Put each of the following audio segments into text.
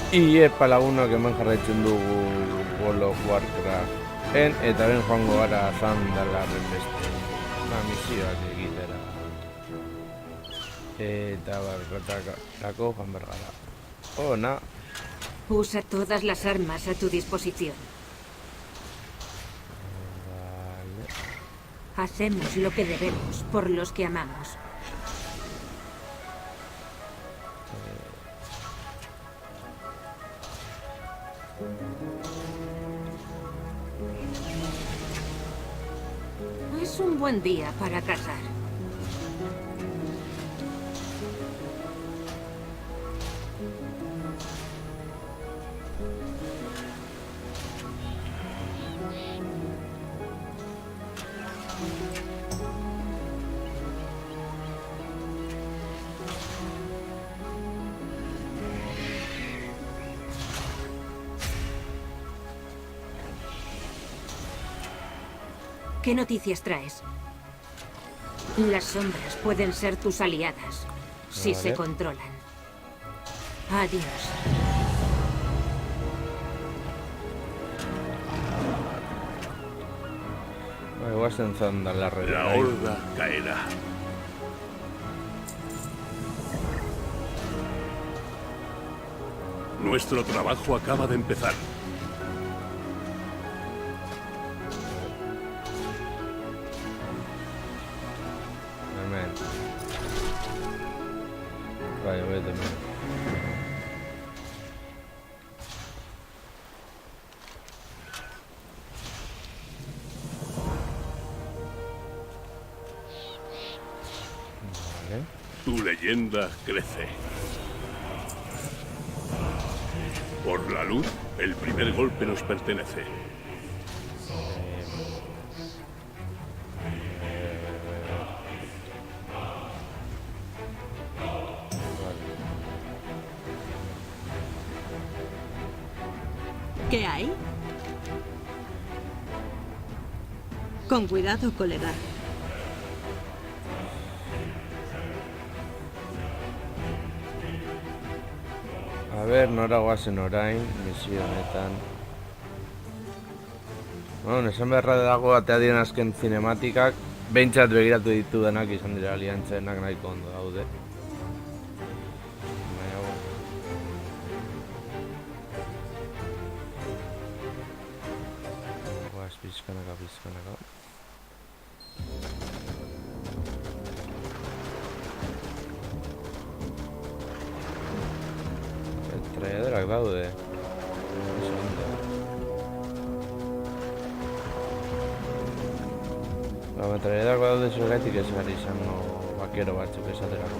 Epa lagunok hemen jarraitzen dugu World of Warcraften eta ben joango gara Zandalarren beste misioak egitera. Eta barretarako joan behar gara. Ona. Usa todas las armas a tu disposición. Vale. Hacemos lo que debemos por los que amamos. Es un buen día para cazar. ¿Qué noticias traes? Las sombras pueden ser tus aliadas, si se controlan. Adiós. Vas en Zandalarren. La horda caerá. Nuestro trabajo acaba de empezar. Amen. Vaya, vete, man. Vale. Tu leyenda crece. Por la luz, el primer golpe nos pertenece. ¿Qué hay? Con cuidado, colega. A ver, nora guazen orain, misio honetan. Bueno, esan beharra dago atea diren azken zinematikak, behintzat begiratu ditudanak izan dira aliantzenak nahiko ondo daude. Baina, guaz, pizkanaka. Traiadorak daude. Traiadorak daude zurgaitik ez gari izango bakero batzuk esaterako.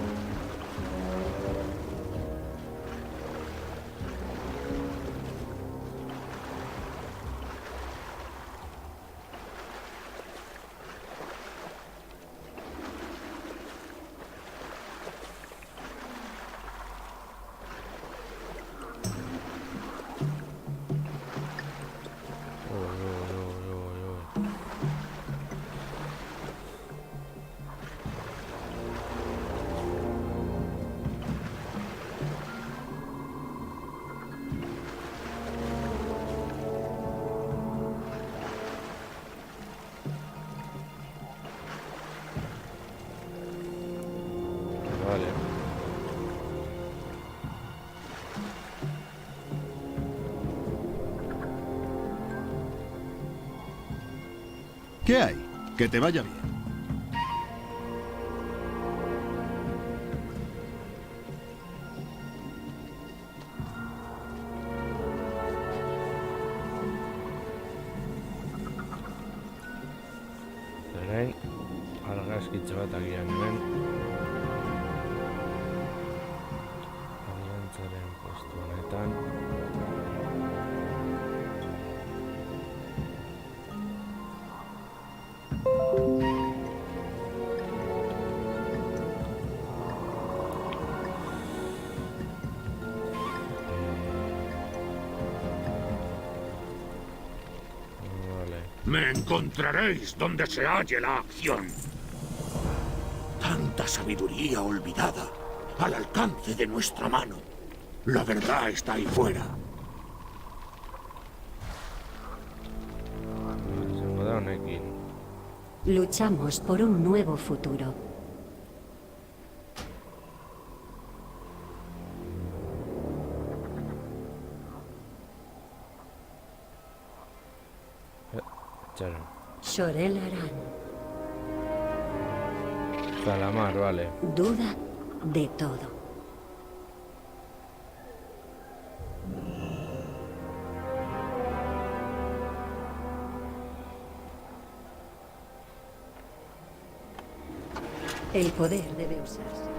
Vale. ¿Qué hay? Que te vaya bien. Orain, argazkitze bat agian hemen. Aliantzaren postu honetan. Me encontraréis donde se halle la acción. Tanta sabiduría olvidada al alcance de nuestra mano. La verdad está ahí fuera. Izango da honekin. Luchamos por un nuevo futuro. Txaron. Sorel Aran. Calamar, vale. Duda de todo. El poder debe usarse.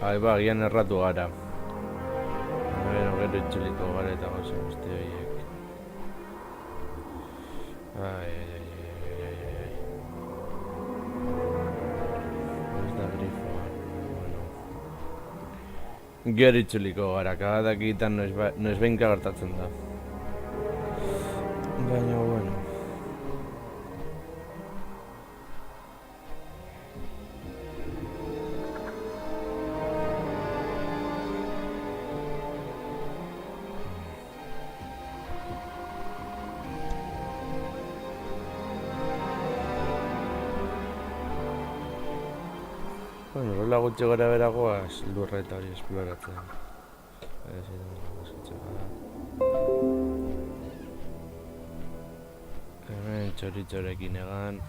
Ahí ba, gian erratu gara. Gero itxuliko gara eta gauza guzti horiek. Ai. Ez da grifoa. Bueno. Gero itxuliko gara, kagadak egiten noiz behinka gertatzen da. Baina, bueno. Bueno, rola gutxi gara beragoaz lurra eta hori esploratzen. Hemen txoritxorekin egan.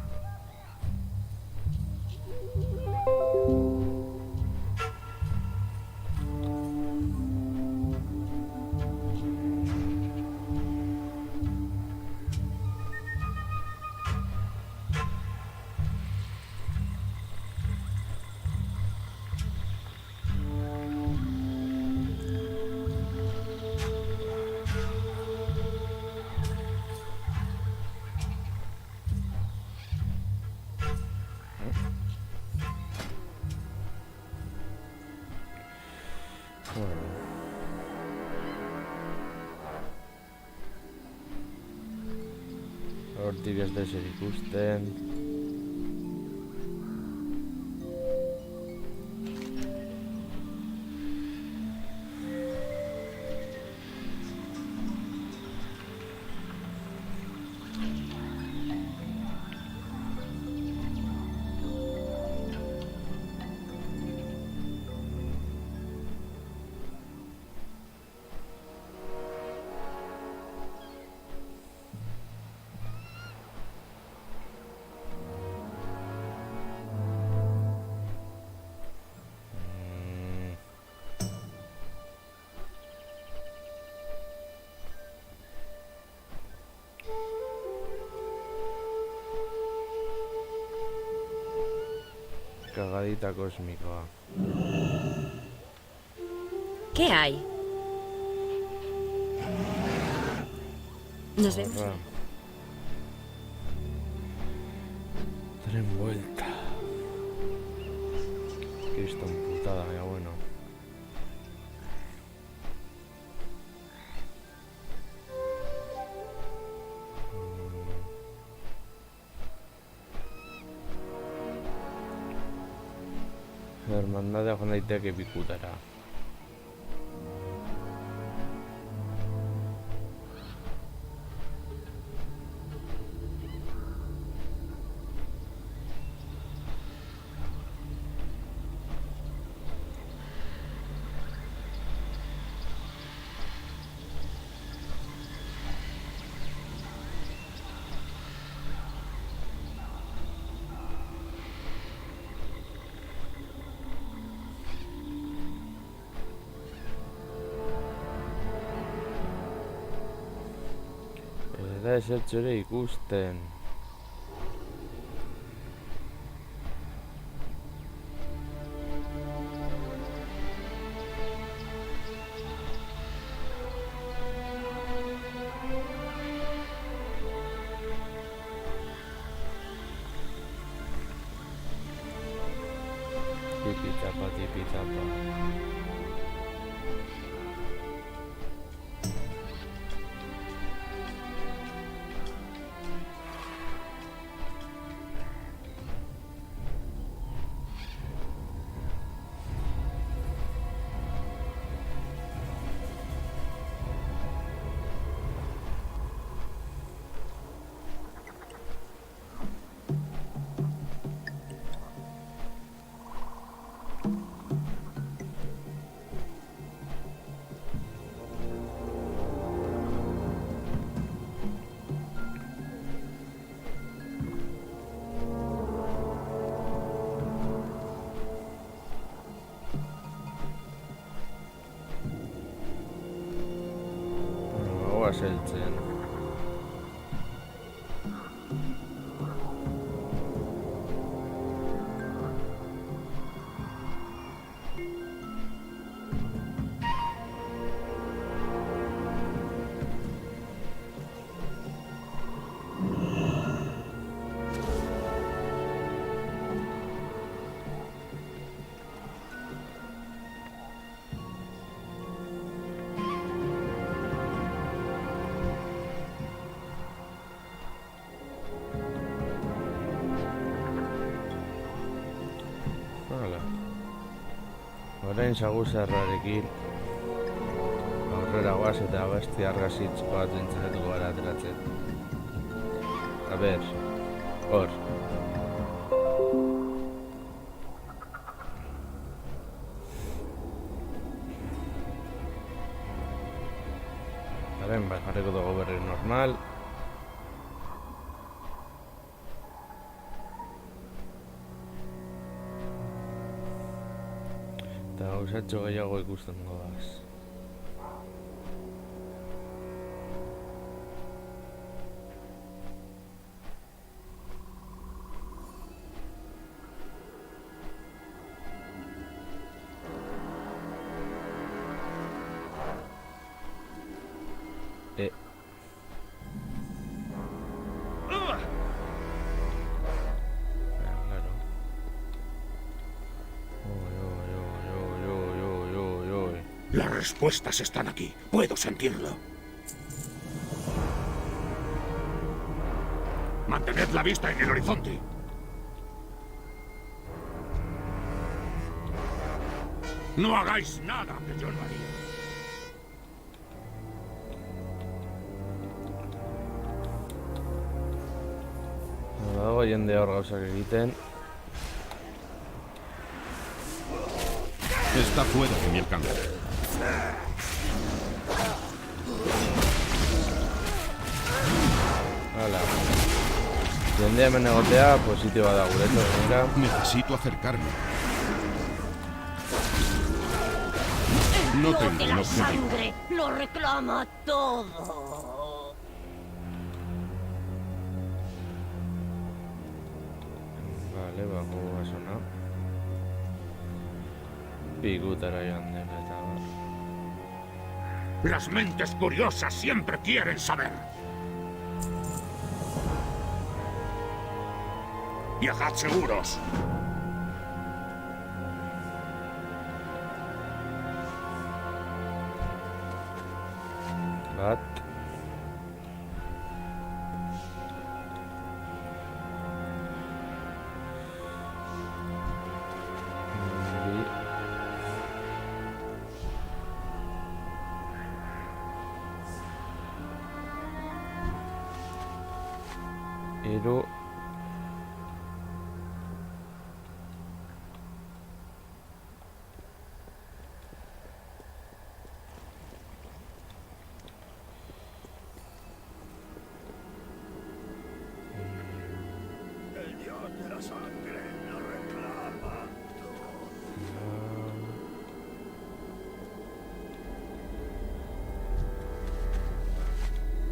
Hortik ez da ezer ikusten. Cagadita cósmica. ¿Qué hay? Nos vemos. Ahora. Tren vuelta. Cristo emputada, ya bueno. Hermandadea joan daiteke pikutara. Da esertxo ere ikusten. Tipi-tapa, tipi-tapa. goaz heltzen. Orain saguzarrarekin aurrera goaz eta abesti argazitz bat entzatuko gara ateratzen. A ber, hor. Garen, jarriko dugu berri normal. Eta gauzatxo gehiago ikusten goaz. Las respuestas están aquí. Puedo sentirlo. Mantened la vista en el horizonte. No hagáis nada que yo no haría. Dago jende hor gauzak egiten. Está fuera de mi alcance. Hala. Jende hemen egotea positiboa da gureto, gainera. Necesito acercarme. No tengo de un la objetivo. sangre lo reclama todo. Vale, bago basona. Pikutara joan den eta bar. Las mentes curiosas siempre quieren saber. Viajad seguros. Bat. Bi. Hiru. El dios de la sangre lo reclama todo.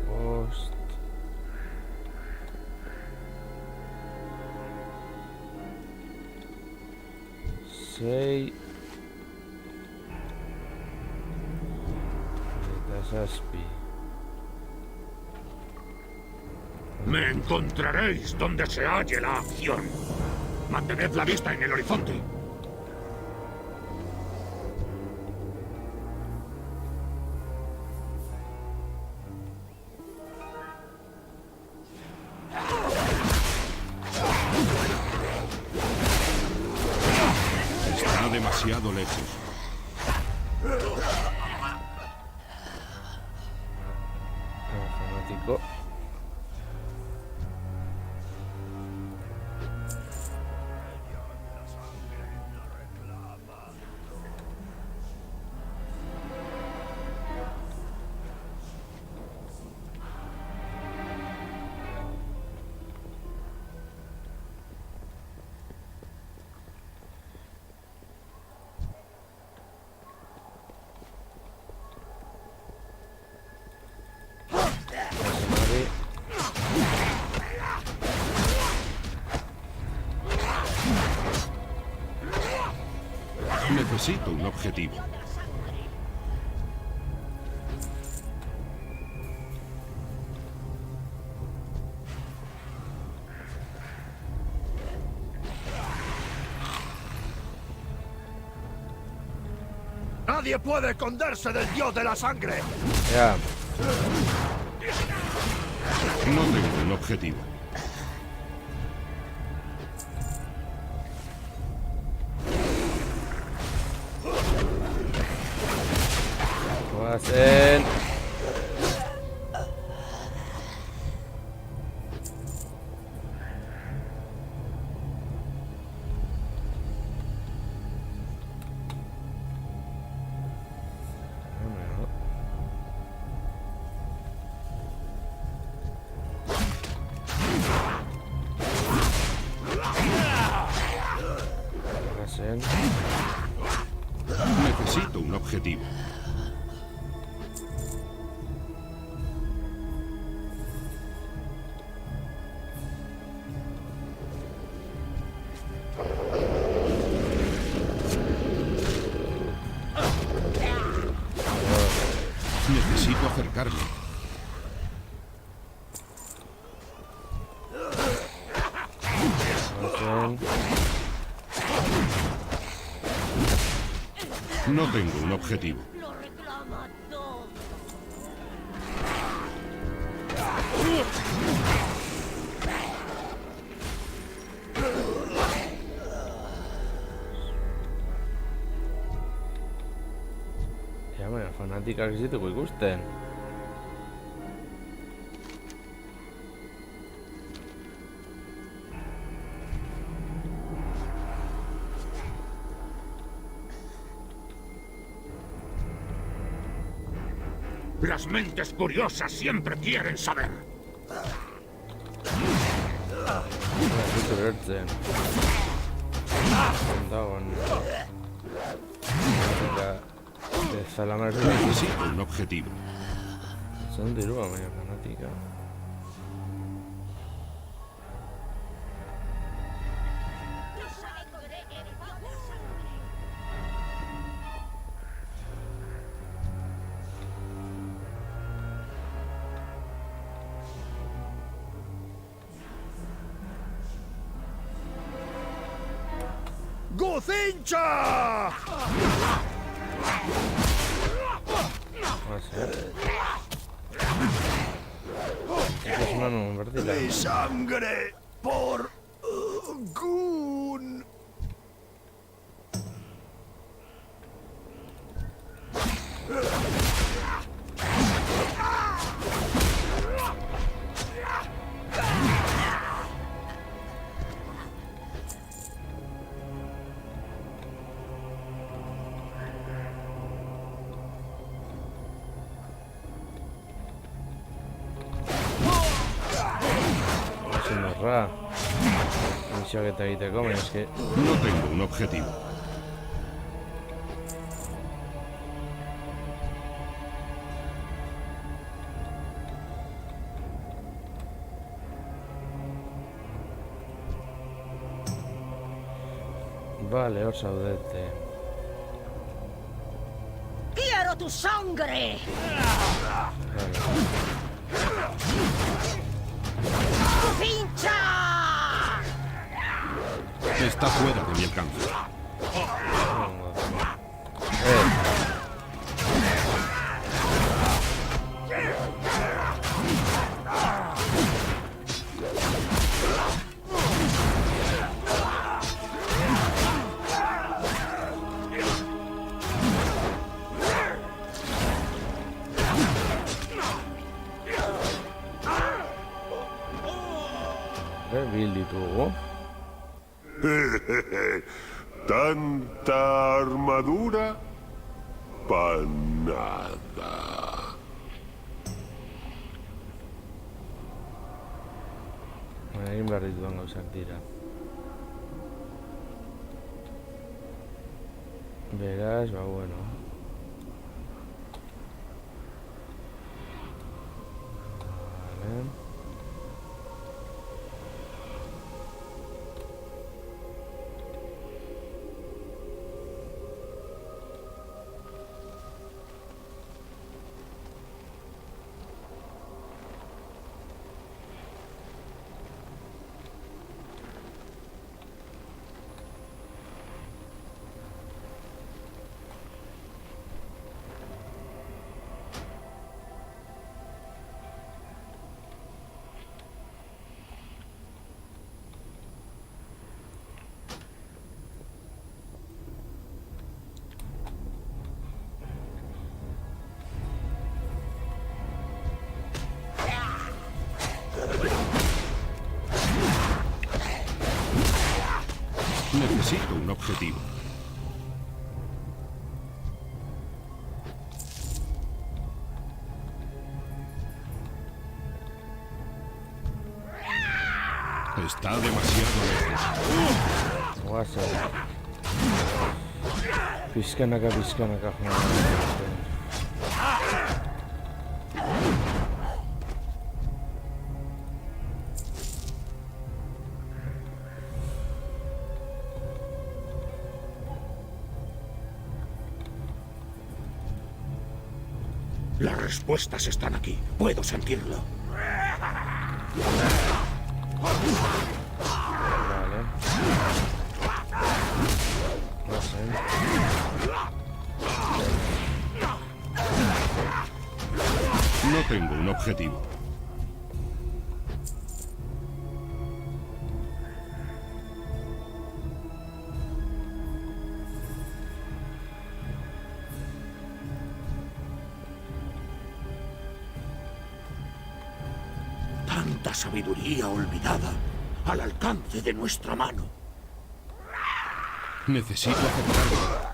Post. Sei. Eta zazpi. Me encontraréis donde se halle la acción. Mantened la vista en el horizonte. Está demasiado lejos. Fanático. Necesito un objetivo. Nadie puede esconderse del dios de la sangre. Ya. No tengo un objetivo. ¿Qué va a hacer? Necesito un objetivo. Necesito acercarme. No tengo un objetivo. Lo reclama todo. Ja, baina fanatikak ez ditugu ikusten. Las mentes curiosas siempre quieren saber. Ez dut ulertzen. Dagoen. Eta Zalamarez Necesito un objetivo. zen dirua, baina fanatika. ¡Gucincha! Va ser. Esta es una no partida. ¡Mi sangre por Gun! Ra. Misioak eta egiteko, baina eske... No tengo un objetivo. Vale, hor zaudete. ¡Quiero tu sangre! ¡Pincha! Está fuera de mi alcance. Bil ditugu. Tanta armadura para nada. Baina egin behar dituan gauzak dira. Beraz, ba, bueno. Vale. Necesito un objetivo. Está demasiado lejos. Guasa. Pizkanaka. Las respuestas están aquí. Puedo sentirlo. Vale. No sé. No tengo un objetivo. Tanta sabiduría olvidada al alcance de nuestra mano. Necesito aceptarlo.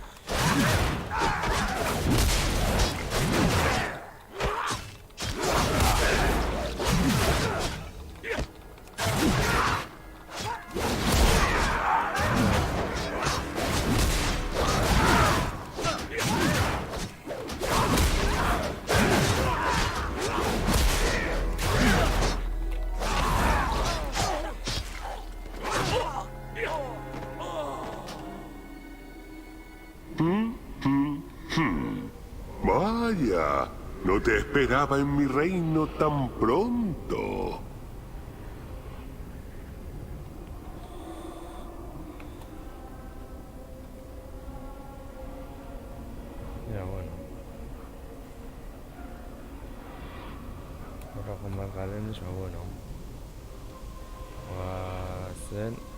Vaya, no te esperaba en mi reino tan pronto. Ya bueno. Ahora con más galenes, bueno. Guasen.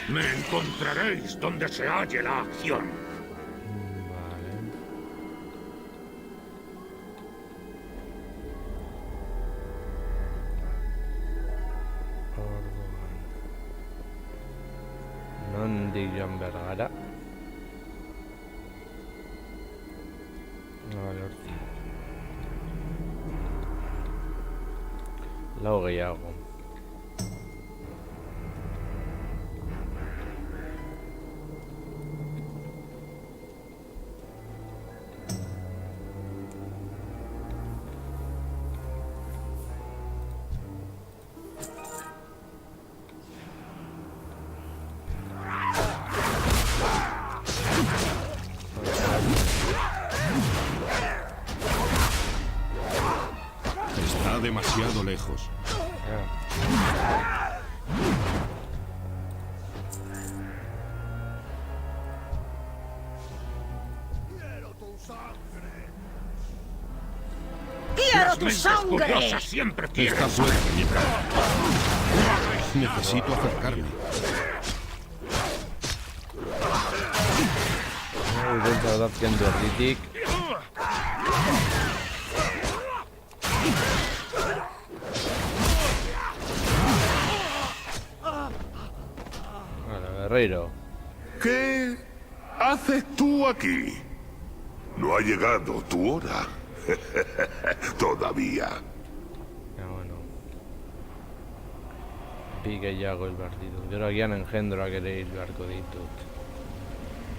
Me encontraréis donde se halle la acción. Vale. Orduan. Nondik joan behar gara. Vale, horti. Lau gehiago. Está demasiado lejos. ¡Quiero Las tu mentes sangre! curiosas siempre quieren Está fuera de mi campo. Necesito acercarme. Intenta adaptando erditik. Vale, guerrero. ¿Qué haces tú aquí? No ha llegado tu hora. Todavía. Ya bueno. Pique jago hil behar ditut. Gero agian engendroak ere hil beharko ditut.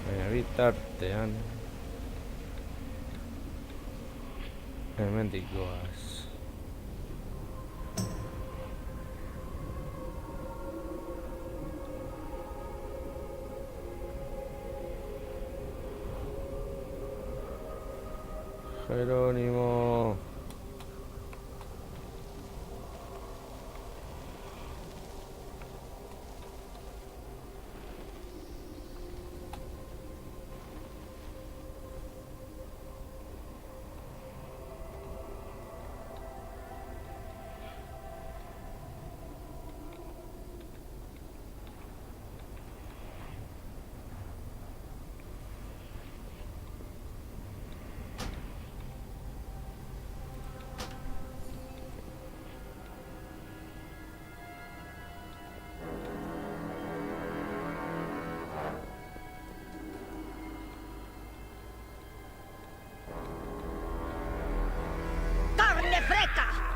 Baina bitartean hemendik goaz. Jerónimo.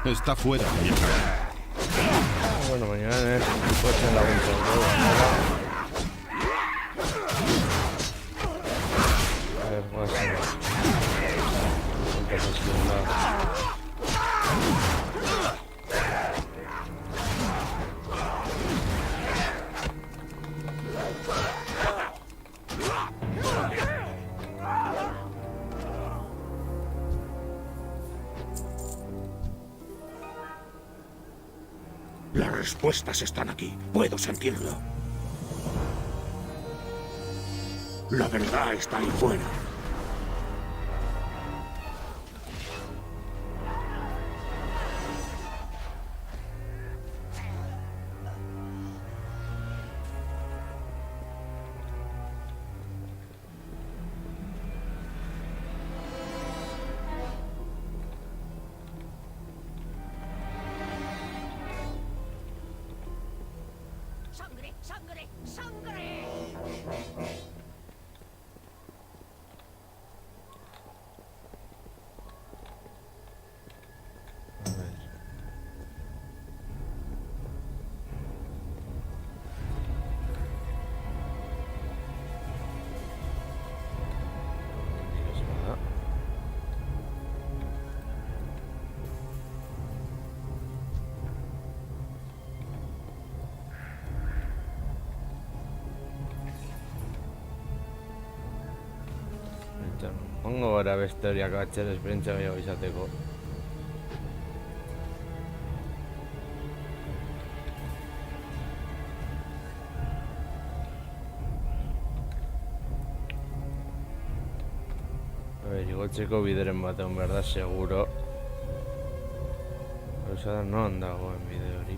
Está fuera. Bueno, mañana en el coche en la vuelta del juego. A ver, voy a hacer. Las respuestas están aquí. Puedo sentirlo. La verdad está ahí fuera. ¡Sangre, sangre, sangre! A ver. Dios, ¿verdad? Ongo gara beste horiak atzera esperientzia gehiago izateko. A ver, igotzeko bideren bat egon behar da, seguro. Gauza da, non dagoen bide hori.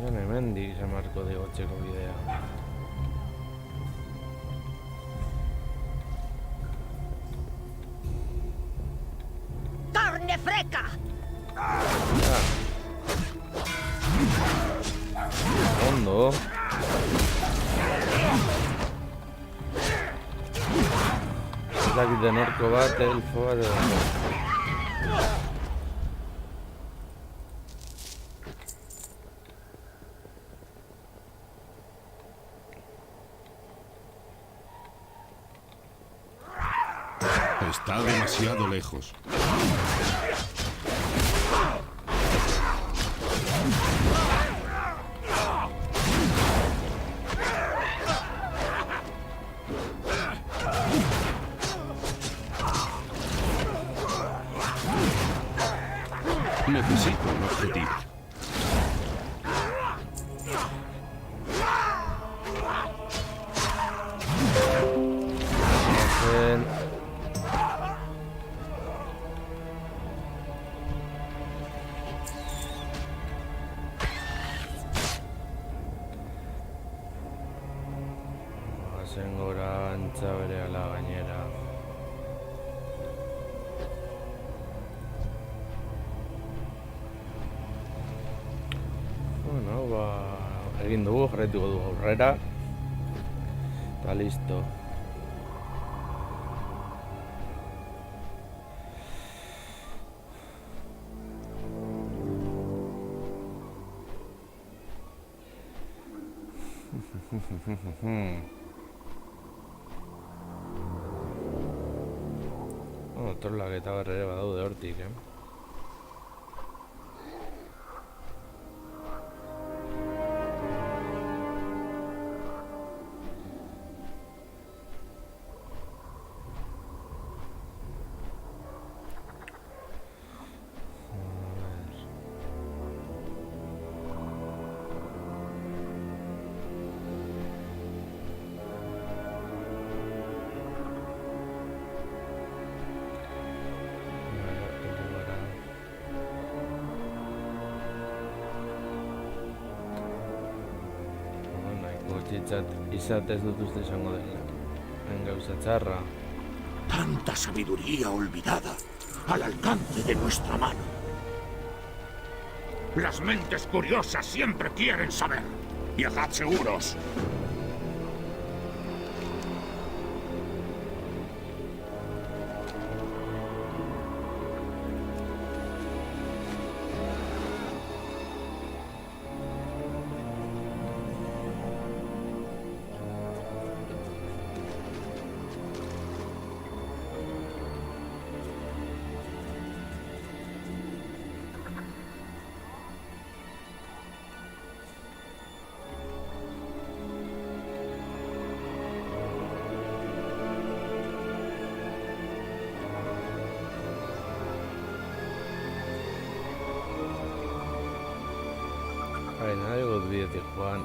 Hemendik izan marko de igotzeko bidea. ¡Carne freca! Ondo. Ez dakit denorko bat, elfo bat edo. Está demasiado lejos. Necesito un objetivo. Bazen gora antza bere ala gainera. Bueno, ba, egin dugu, jarraituko dugu aurrera. Eta listo. Bueno, trollak eta barre ere badaude hortik, Izatez dut uste izango dela. En gauza txarra. Tanta sabiduría olvidada al alcance de nuestra mano. Las mentes curiosas siempre quieren saber. Viajad seguros. Nadie os olvide de Juan.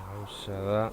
Gauza da.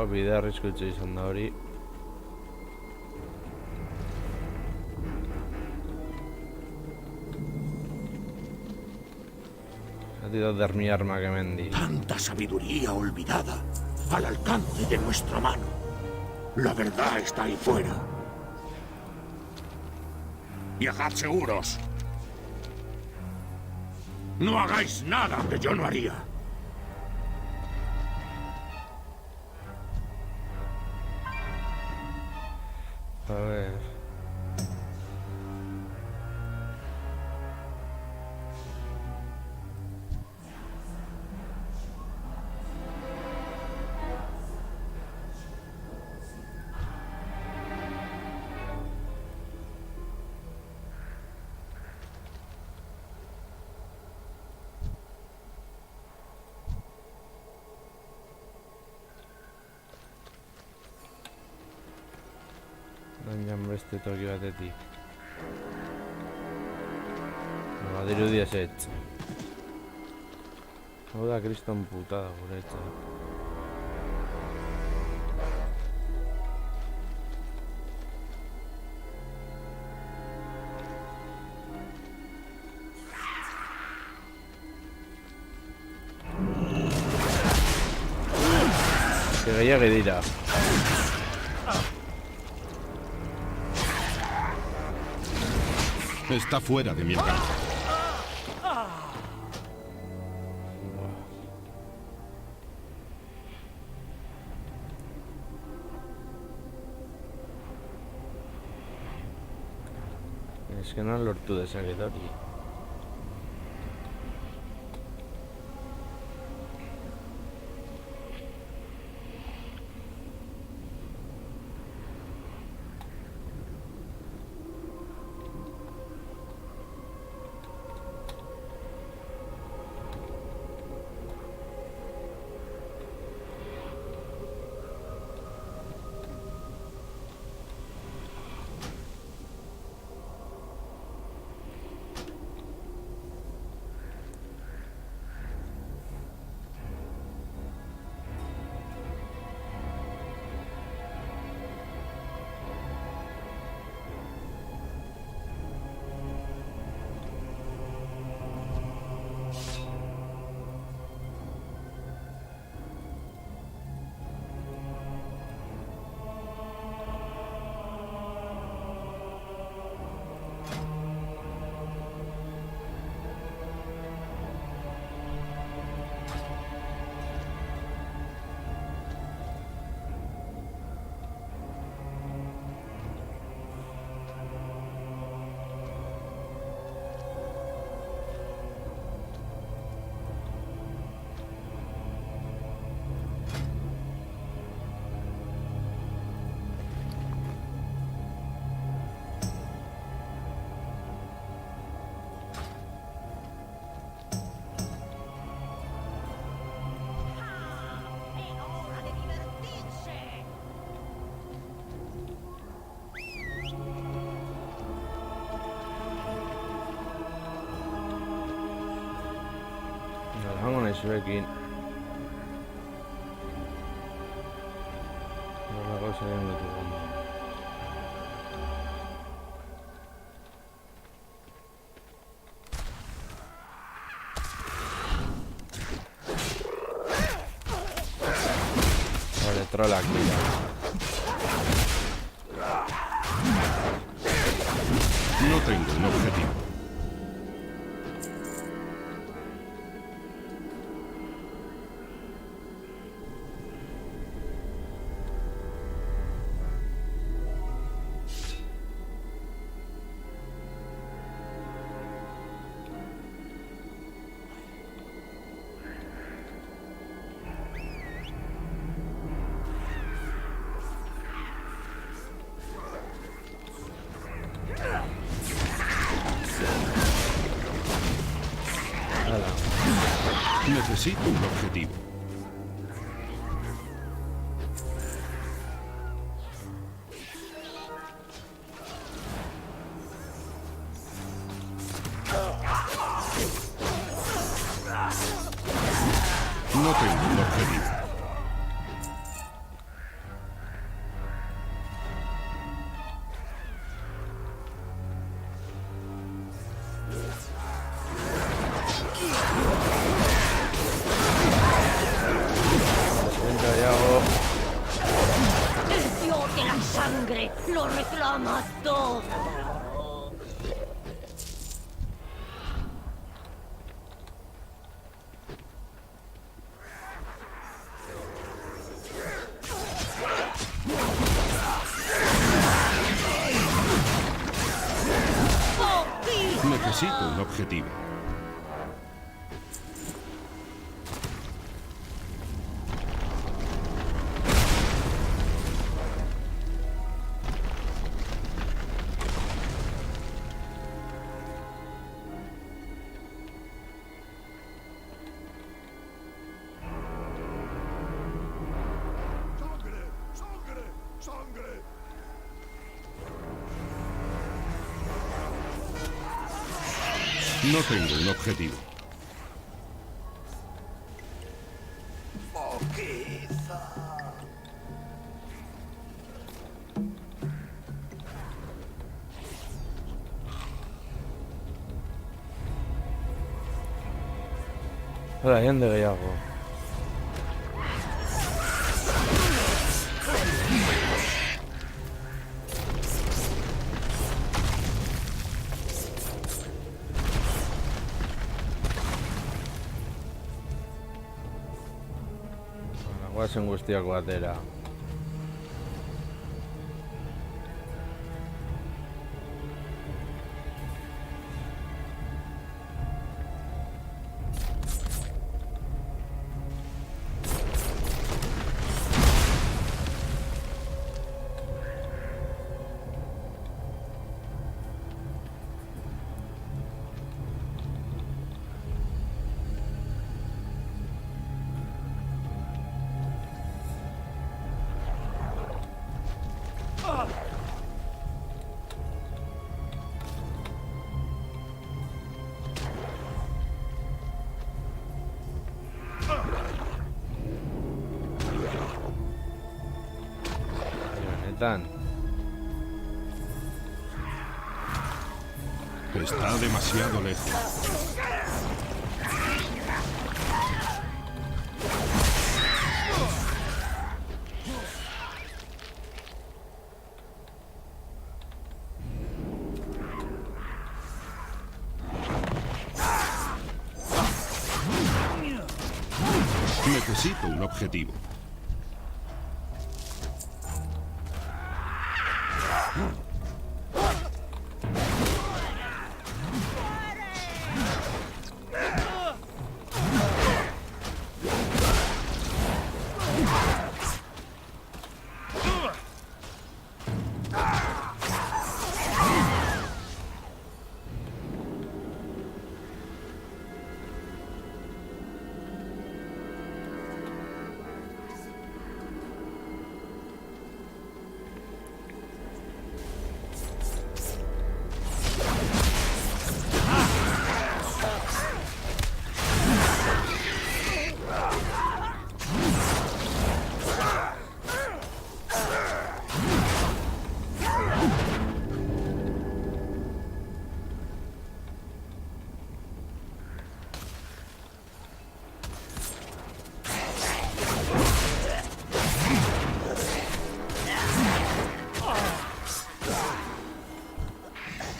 Bide arriskutsu izan da hori. Atidat dermi armak hemendik. Tanta sabiduría olvidada al alcance de nuestra mano. La verdad está ahí fuera. Viajad seguros. No hagáis nada que yo no haría. A ver. Baina beste toki batetik. Badirudi ezetz. Hau da kriston putada guretzat. Gehiagi dira. Está fuera de mi alcance. Eskenan lortu dezaket hori. Jango nahi zuekin. Nola gauza egin ditugu. Vale, trollak dira. No tengo un objetivo. Necesito un objetivo. No tengo un objetivo. El dios de la sangre lo reclama todo. Necesito un objetivo. No tengo un objetivo. Hala, jende gehiago. Guazen guztiak batera. Benetan. Está demasiado lejos. Necesito un objetivo.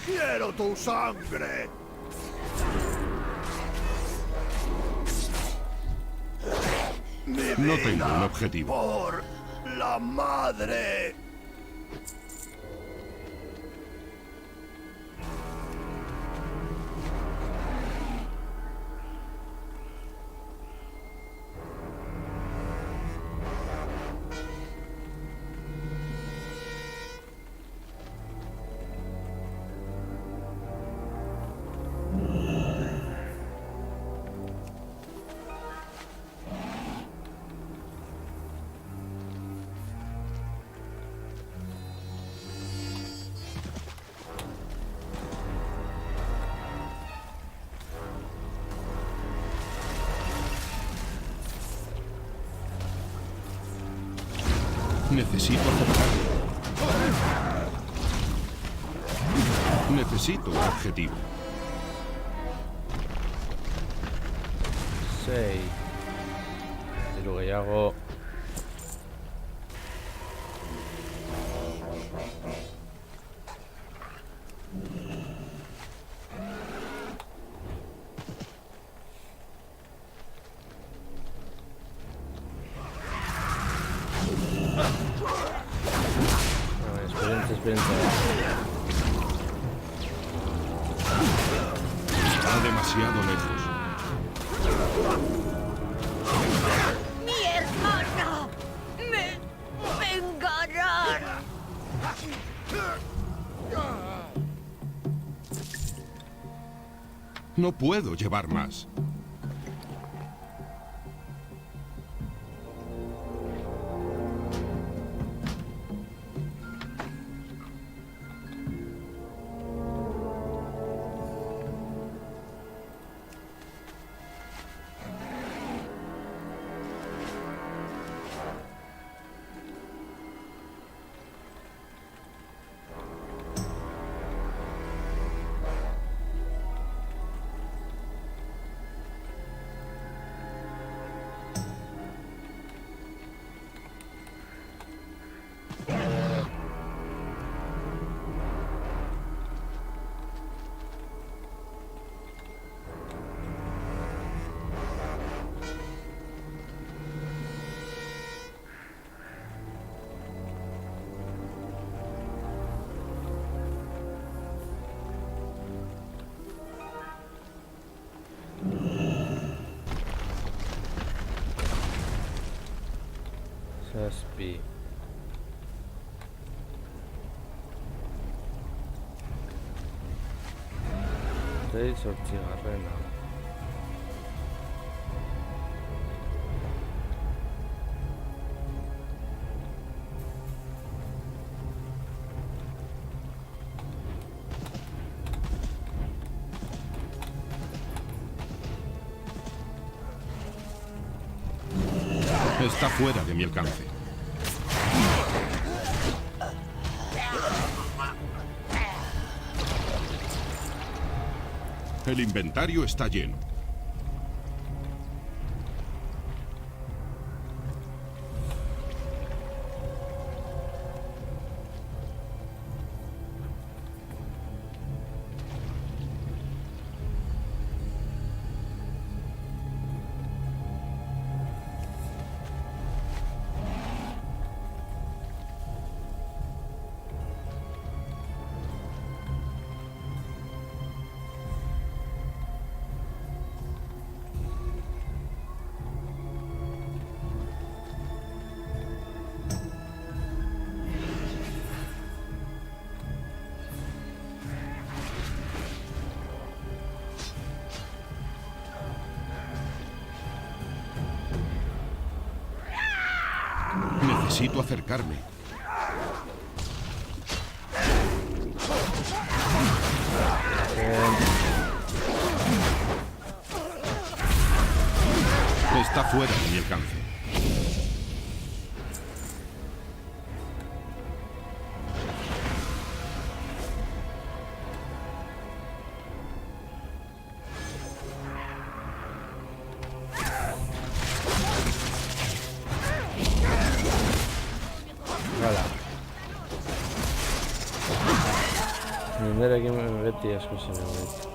¡Quiero tu sangre! No tengo un objetivo. ¡Por la madre! Necesito acercarme. Necesito un objetivo. 6. Tiro gehiago. Experiencia. Está demasiado lejos. ¡Mi hermana! ¡Me vengarán! No puedo llevar más. Zazpi. Sei zortzigarrena. Está fuera de mi alcance. El inventario está lleno. Necesito acercarme. Está fuera de mi alcance. Hala. Menderekin beti asko zen beti.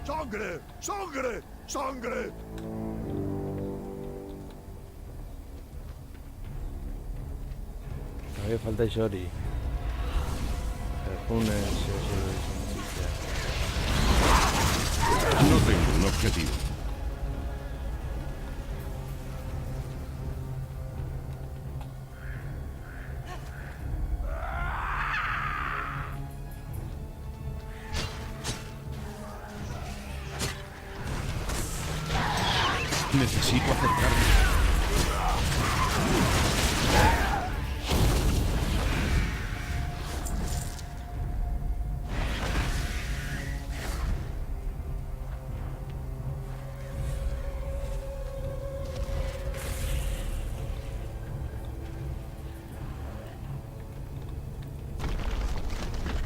¡Sangre! ¡Sangre! ¡Sangre! Todavía falta Ishori. Perfumes, No tengo un objetivo. Necesito acercarme.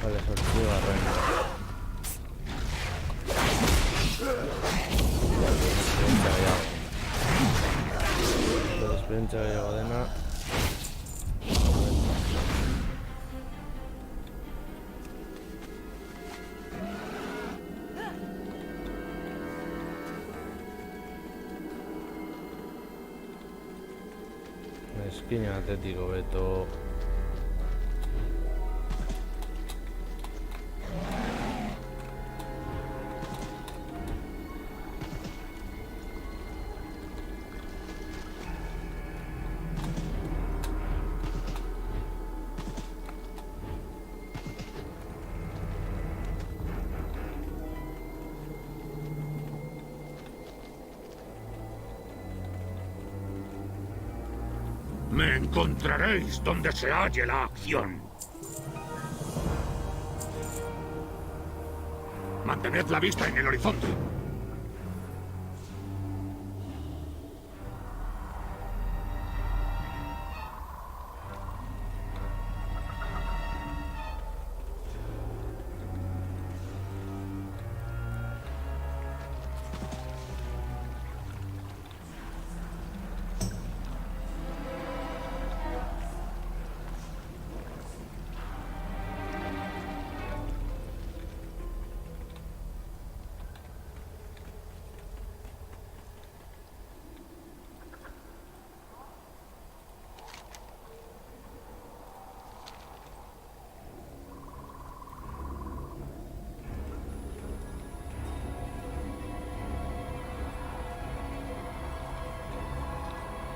Vale, sortido a reina. Experiencia de Godena. Esquina atlético Beto. Me encontraréis donde se halle la acción. Mantened la vista en el horizonte.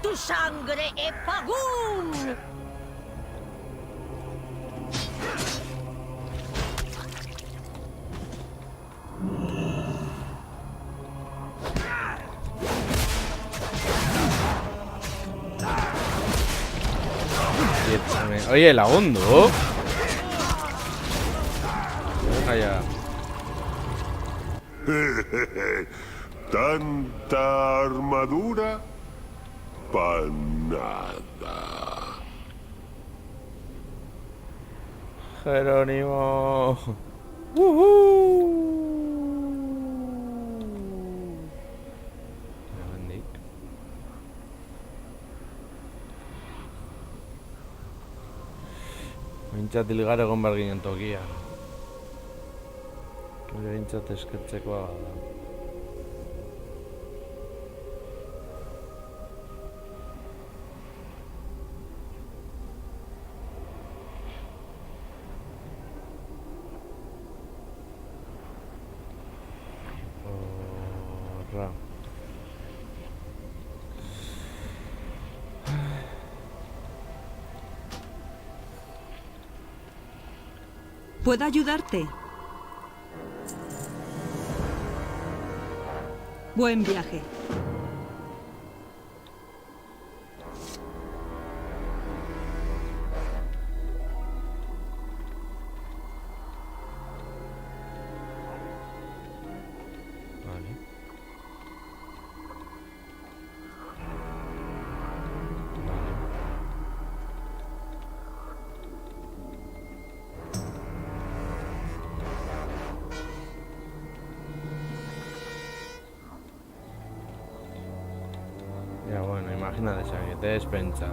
tu sangre, Epagún! Oye, el Agondo. Allá. Tanta armadura para nada. Jerónimo. Mintzatil gara egon behar ginen tokia. Gure bintzat eskertzekoa da. Horra. ¿Puedo ayudarte? Buen viaje. Vale. Ya bueno, imagínate, o sea, que te despensa.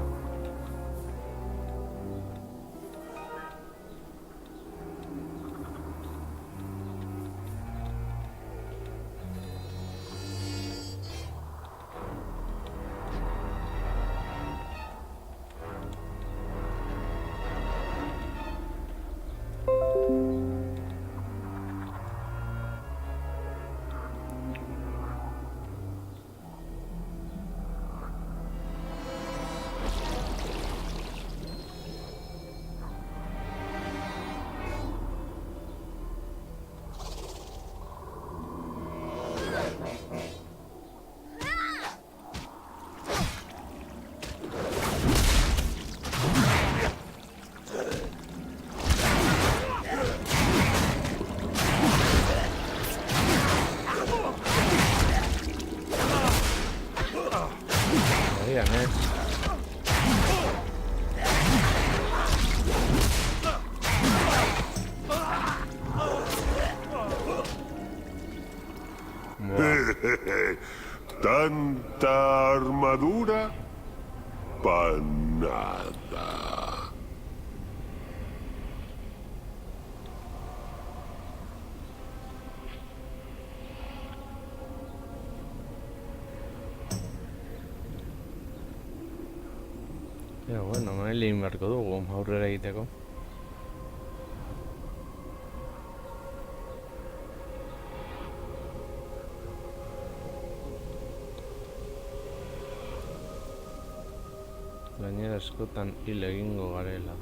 Bien, Tanta armadura para nada. Ja, bueno, egin beharko dugu aurrera egiteko. Gainera askotan hil egingo garela.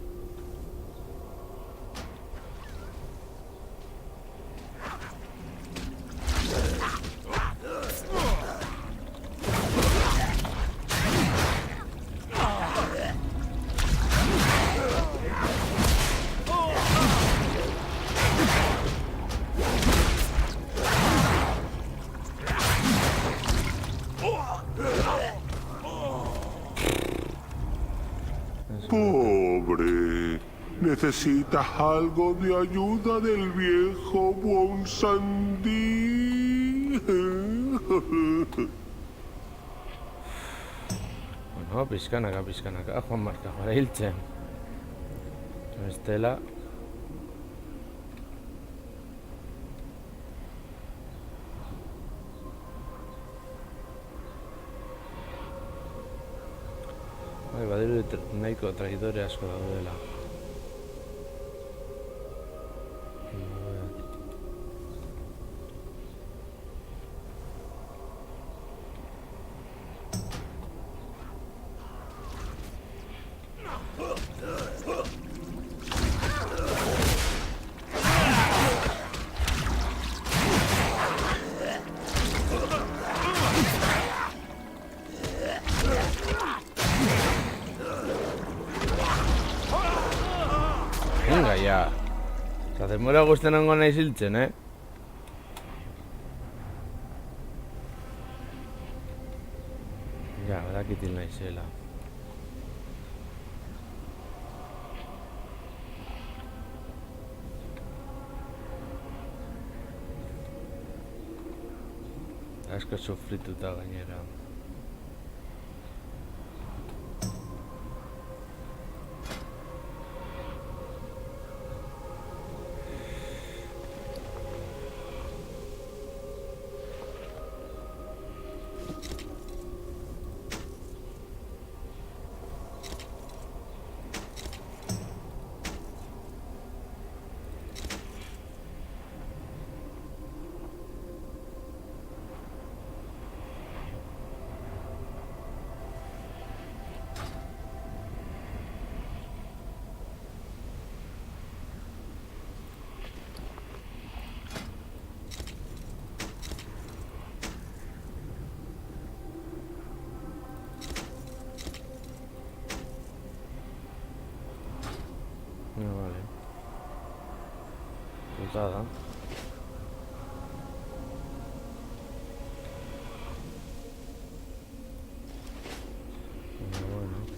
Pobre. ¿Necesitas algo de ayuda del viejo Bonsandí? Bueno, pizkanaka, Juan Marka, gara hiltzen. Bestela... Bai, badiru nahiko traidore asko daudela. ja. Eta zenbora guztien ongo nahi ziltzen, Ja, badakitil nahi zela. Asko sufrituta gainera. Vale. Putada. Bueno.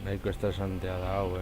Nahiko estresantea da hau,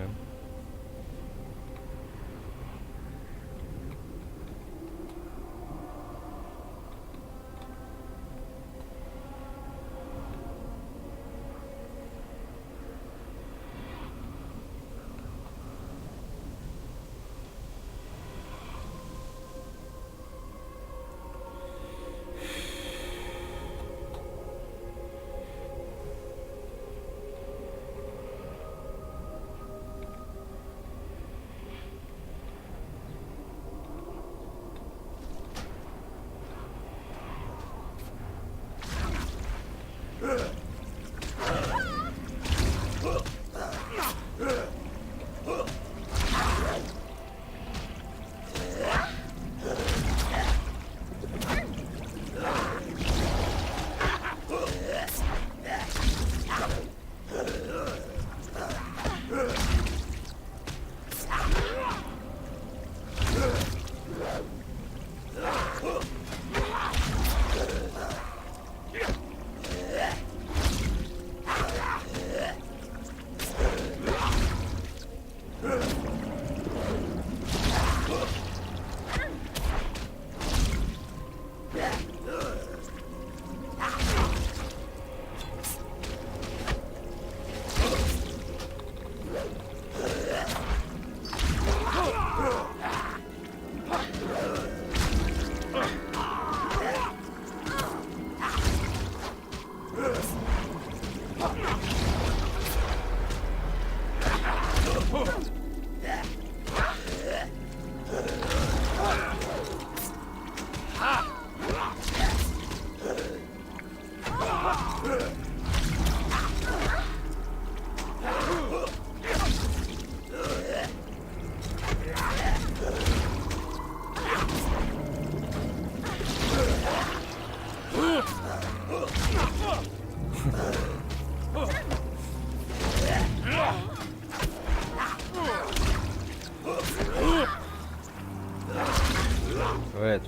A ver.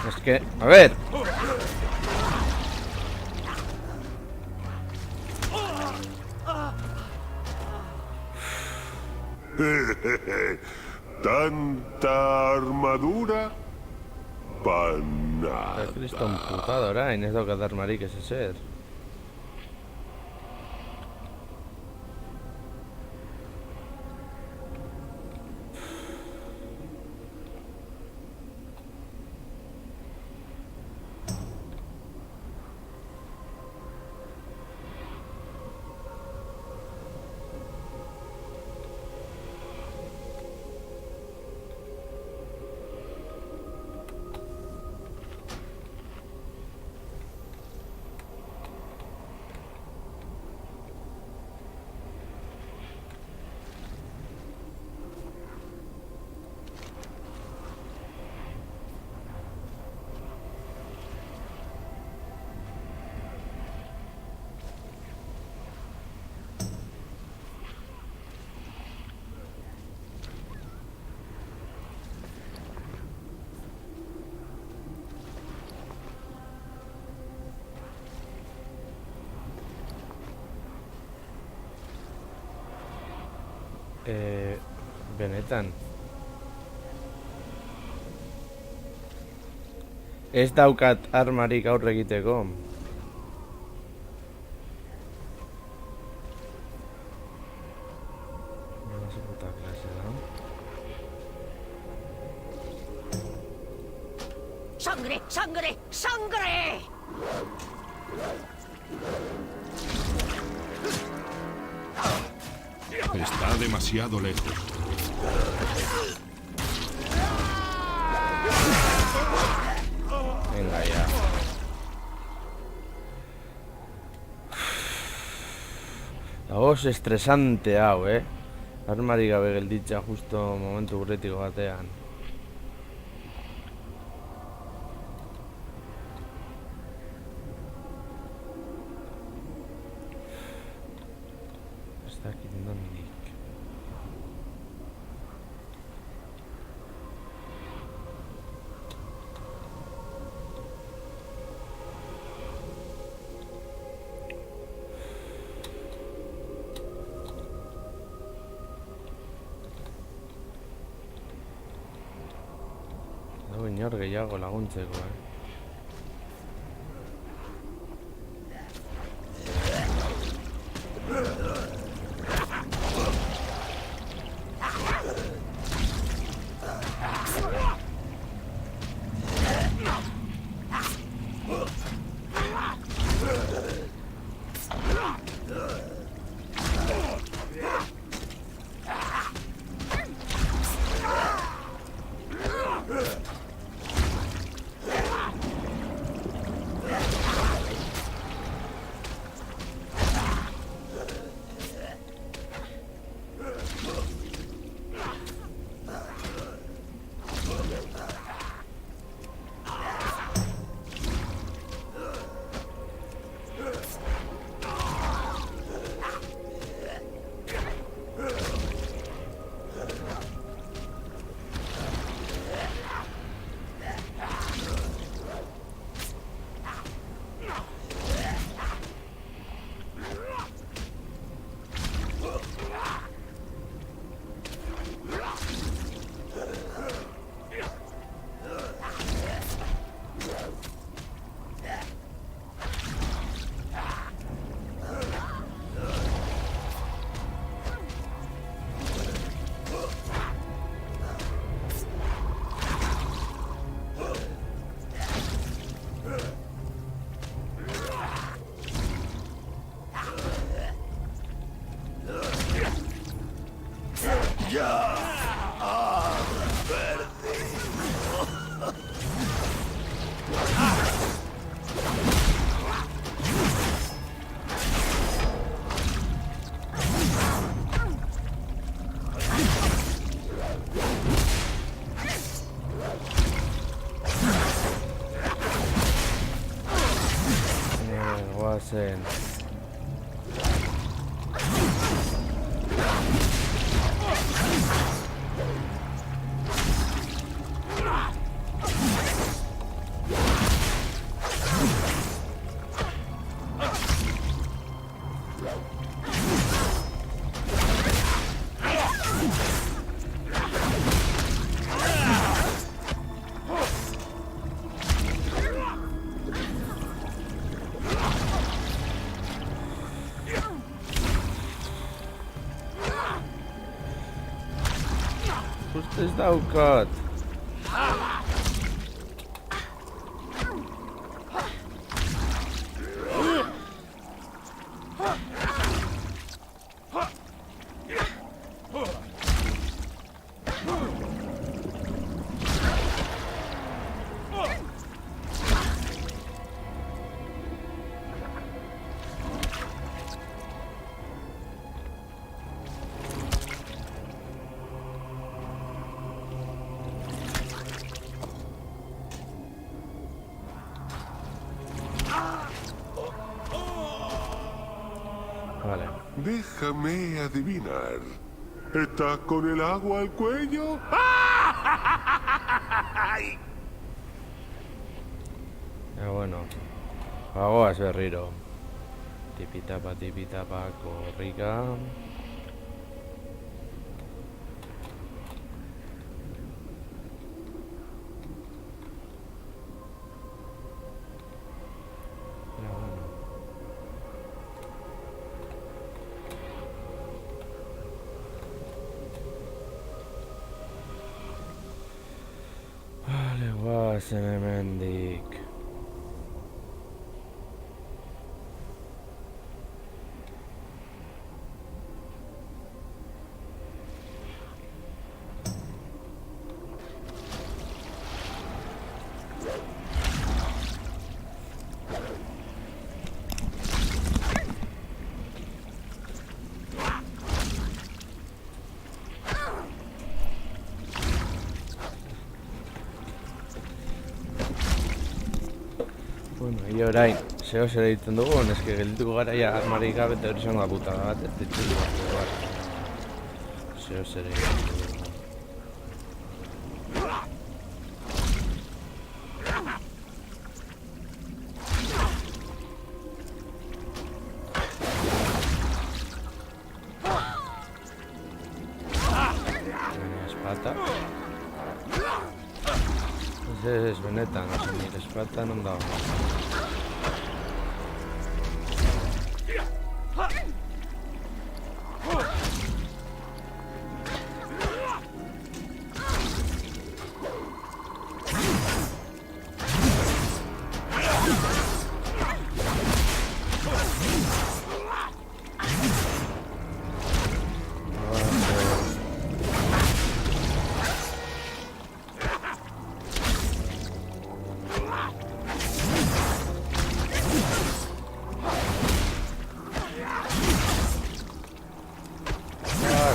Es que... A ver. Tanta armadura para nada. Cristo emputado orain, ez daukat armarik ez ezer. Benetan. Ez daukat armarik aurre egiteko. Puta klase, da? ¡Sangre! ¡Sangre! ¡Sangre! Está demasiado lejos. Venga ya. Dagoz estresante hau, Armarik gabe gelditza justo momentu urretiko batean. Ez dakit nondik. Dago inor gehiago laguntzeko, Guazen. Ez daukat. Vale. Déjame adivinar. ¿Estás con el agua al cuello? Bueno. Bagoaz berriro. Tipitapa, korrika. Goazen hemendik. Bueno, y orain, zeo zer egiten dugu, neske geldituko gara ja armarik gabe eta hori izango da putada bat, ez ditxulu bat. Zeo zer egiten dugu. Espata. Ez benetan, oso nire espata non dago.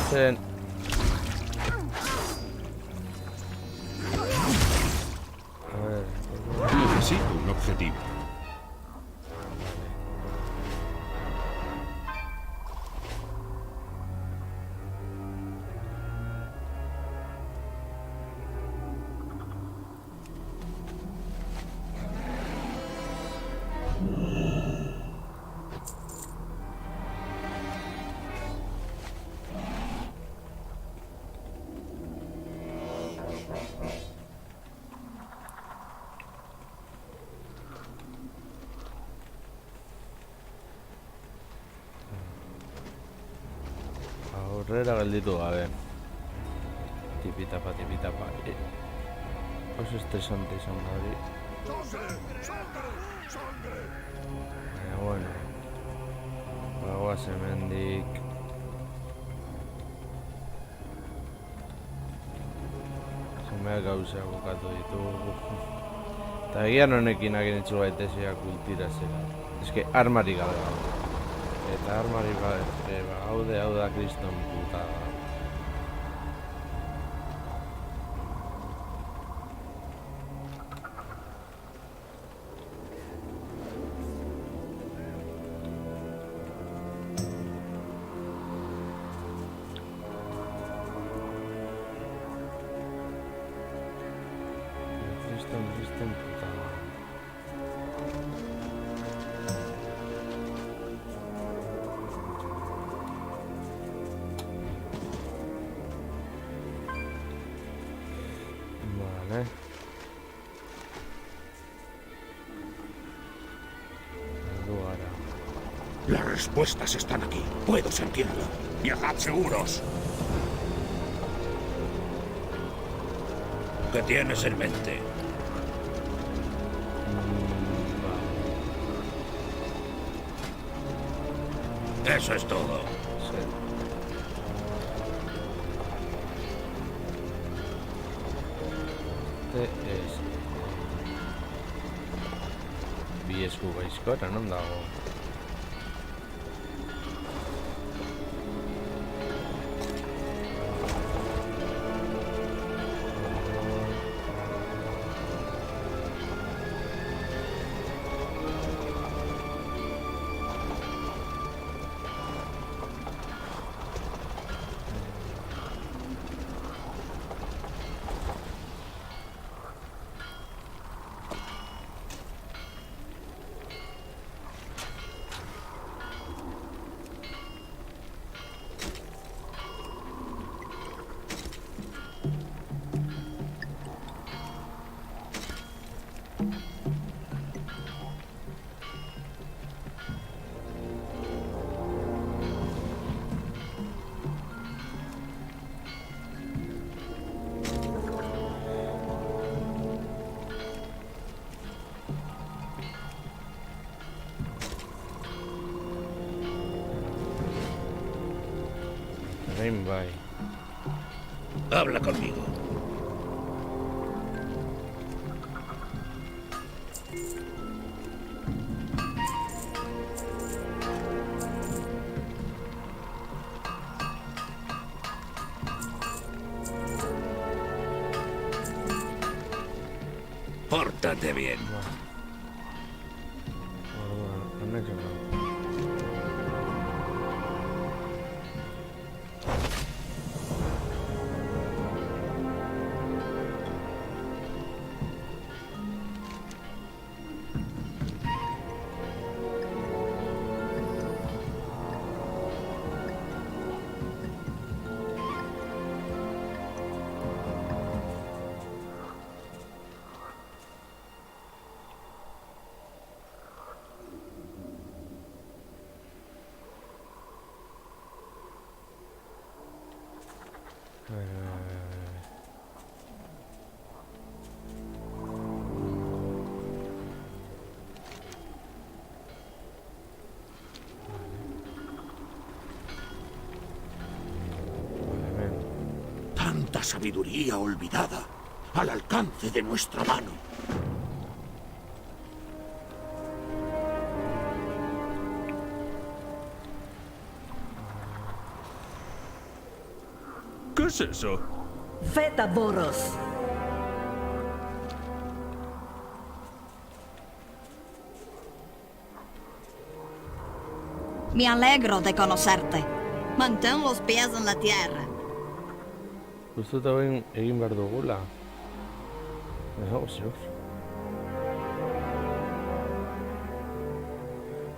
Zen. A ver. Necesito un objetivo. Aurrera gelditu gabe. Tipitapa, tipitapa. Oso estresante izan da hori. Baina, bueno. Bagoaz hemendik. Zemeak gauza bukatu ditugu. Eta egian honekin aginitzu gaitezia kultira zera. Ez que armarik gabe gaude. Eta armarik gabe gaude, hau da kriston putada. Kriston putada. Vale. Las respuestas están aquí. Puedo sentirlo. Viajad seguros. ¿Qué tienes en mente? Eso es todo. Sí. Este es... Bi esku gaizkora, non dago? Orain bai. Habla conmigo. Pórtate bien. Orduan, honek eman. Tanta sabiduría olvidada al alcance de nuestra mano. ¿Qué es eso? Fetaboros. Me alegro de conocerte. Mantén los pies en la tierra. Justo eta egin behar dugula. Negozioz.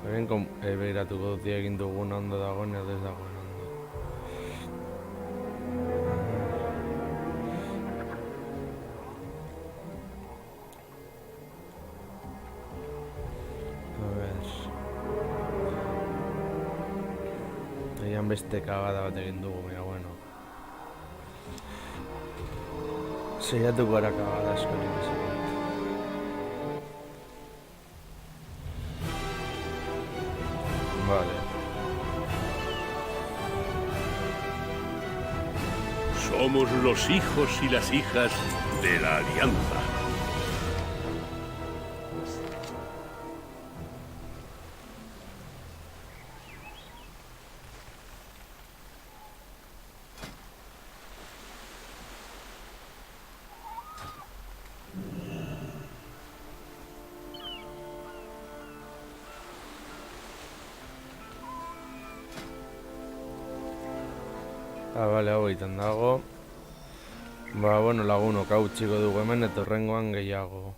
Hemen behiratuko dut egin dugun ondo dagoen edo ez dagoen ondo. A ver. Egian beste kagada bat egin dugu, mira, bueno. Seiatuko gara kagada askorik izan. Vale. Somos los hijos y las hijas de la Alianza. Bale, hau egiten dago. Bueno, lagunok hau txiko dugu hemen eta horrengoan gehiago.